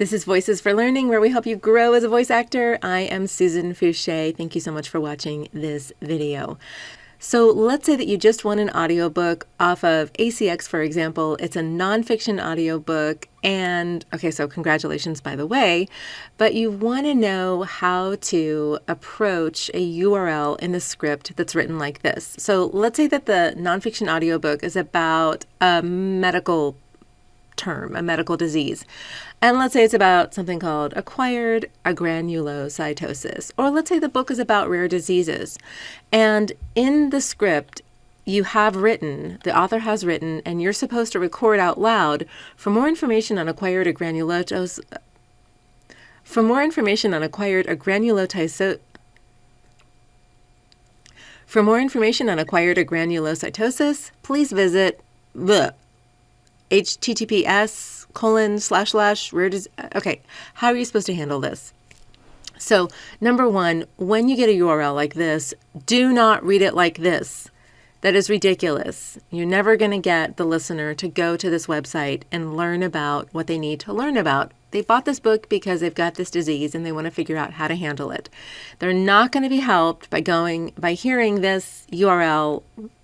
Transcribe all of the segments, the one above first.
This is Voices for Learning, where we help you grow as a voice actor. I am Susan Fouché. Thank you so much for watching this video. So let's say that you just won an audiobook off of ACX, for example. It's a nonfiction audiobook, and okay, so congratulations, by the way, but you want to know how to approach a URL in the script that's written like this. So let's say that the nonfiction audiobook is about a medical term, a medical disease. And let's say it's about something called acquired agranulocytosis. Or let's say the book is about rare diseases. And in the script, you have written, the author has written, and you're supposed to record out loud, for more information on acquired agranulocytosis, please visit the https:// Okay, how are you supposed to handle this? So, number one, when you get a URL like this, do not read it like this. That is ridiculous. You're never going to get the listener to go to this website and learn about what they need to learn about. They bought this book because they've got this disease and they want to figure out how to handle it. They're not going to be helped by hearing this URL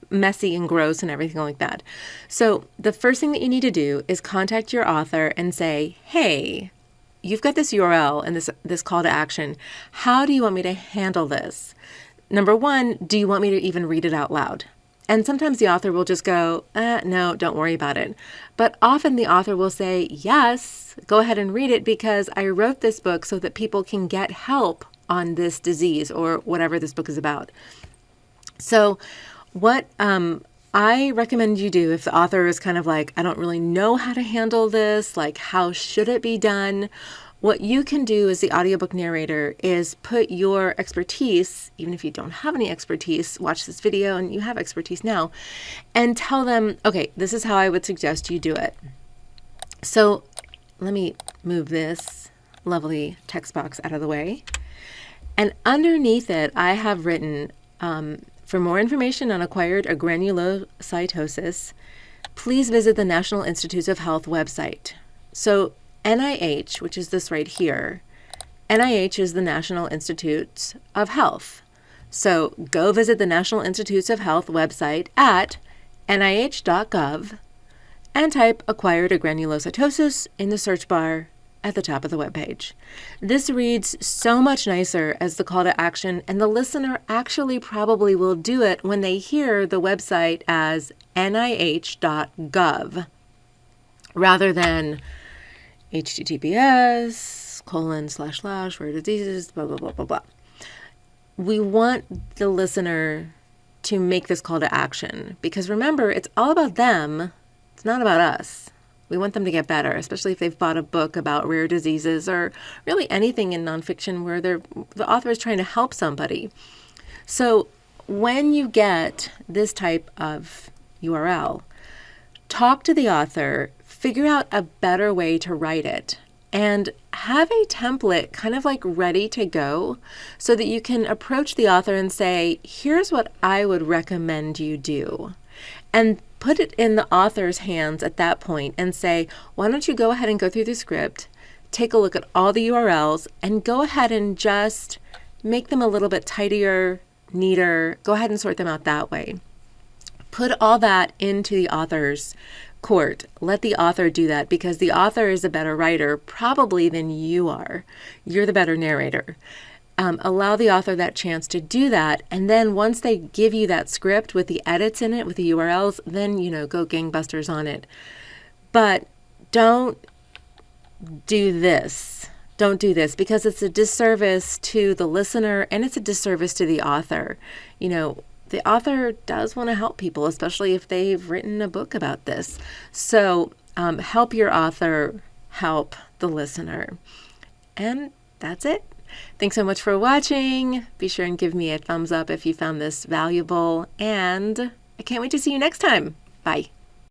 messy and gross and everything like that. So the first thing that you need to do is contact your author and say, hey, you've got this URL and this call to action. How do you want me to handle this? Number one, do you want me to even read it out loud? And sometimes the author will just go, no, don't worry about it. But often the author will say, yes, go ahead and read it because I wrote this book so that people can get help on this disease or whatever this book is about. So what I recommend you do if the author is kind of like, I don't really know how to handle this, like how should it be done? What you can do as the audiobook narrator is put your expertise, even if you don't have any expertise, watch this video and you have expertise now, and tell them, okay, this is how I would suggest you do it. So let me move this lovely text box out of the way. And underneath it, I have written, for more information on acquired agranulocytosis, please visit the National Institutes of Health website. So NIH, which is this right here, NIH is the National Institutes of Health. So go visit the National Institutes of Health website at nih.gov and type acquired agranulocytosis in the search bar at the top of the webpage. This reads so much nicer as the call to action, and the listener actually probably will do it when they hear the website as nih.gov rather than https:// rare diseases, blah, blah, blah, blah, blah. We want the listener to make this call to action because remember, it's all about them. It's not about us. We want them to get better, especially if they've bought a book about rare diseases or really anything in nonfiction where the author is trying to help somebody. So when you get this type of URL, talk to the author, figure out a better way to write it, and have a template kind of like ready to go so that you can approach the author and say, here's what I would recommend you do. And put it in the author's hands at that point and say, why don't you go ahead and go through the script, take a look at all the URLs, and go ahead and just make them a little bit tidier, neater. Go ahead and sort them out that way. Put all that into the author's court. Let the author do that because the author is a better writer probably than you are. You're the better narrator. Allow the author that chance to do that. And then once they give you that script with the edits in it, with the URLs, then, go gangbusters on it. But don't do this. Don't do this because it's a disservice to the listener and it's a disservice to the author. The author does want to help people, especially if they've written a book about this. So help your author help the listener. And that's it. Thanks so much for watching. Be sure and give me a thumbs up if you found this valuable. And I can't wait to see you next time. Bye.